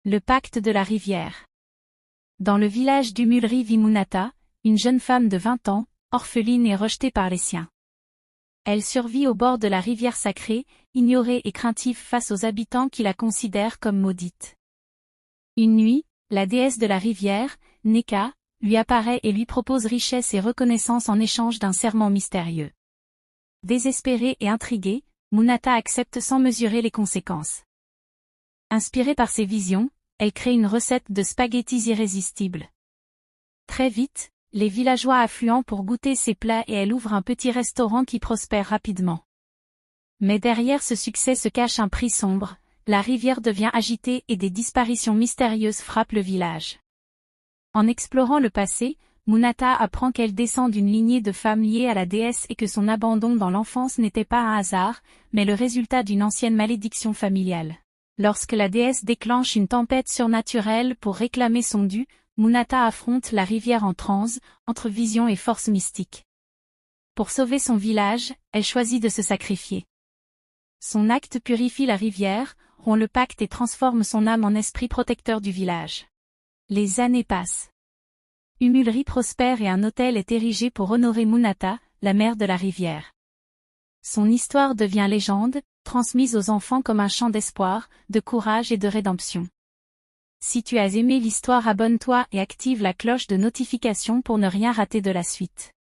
Le pacte de la rivière. Dans le village d'Umulri vit Munata, une jeune femme de 20 ans, orpheline et rejetée par les siens. Elle survit au bord de la rivière sacrée, ignorée et craintive face aux habitants qui la considèrent comme maudite. Une nuit, la déesse de la rivière, Neka, lui apparaît et lui propose richesse et reconnaissance en échange d'un serment mystérieux. Désespérée et intriguée, Munata accepte sans mesurer les conséquences. Inspirée par ses visions, elle crée une recette de spaghettis irrésistible. Très vite, les villageois affluent pour goûter ses plats et elle ouvre un petit restaurant qui prospère rapidement. Mais derrière ce succès se cache un prix sombre, la rivière devient agitée et des disparitions mystérieuses frappent le village. En explorant le passé, Munata apprend qu'elle descend d'une lignée de femmes liées à la déesse et que son abandon dans l'enfance n'était pas un hasard, mais le résultat d'une ancienne malédiction familiale. Lorsque la déesse déclenche une tempête surnaturelle pour réclamer son dû, Munata affronte la rivière en transe, entre vision et force mystique. Pour sauver son village, elle choisit de se sacrifier. Son acte purifie la rivière, rompt le pacte et transforme son âme en esprit protecteur du village. Les années passent. Umulri prospère et un autel est érigé pour honorer Munata, la mère de la rivière. Son histoire devient légende, transmise aux enfants comme un chant d'espoir, de courage et de rédemption. Si tu as aimé l'histoire, abonne-toi et active la cloche de notification pour ne rien rater de la suite.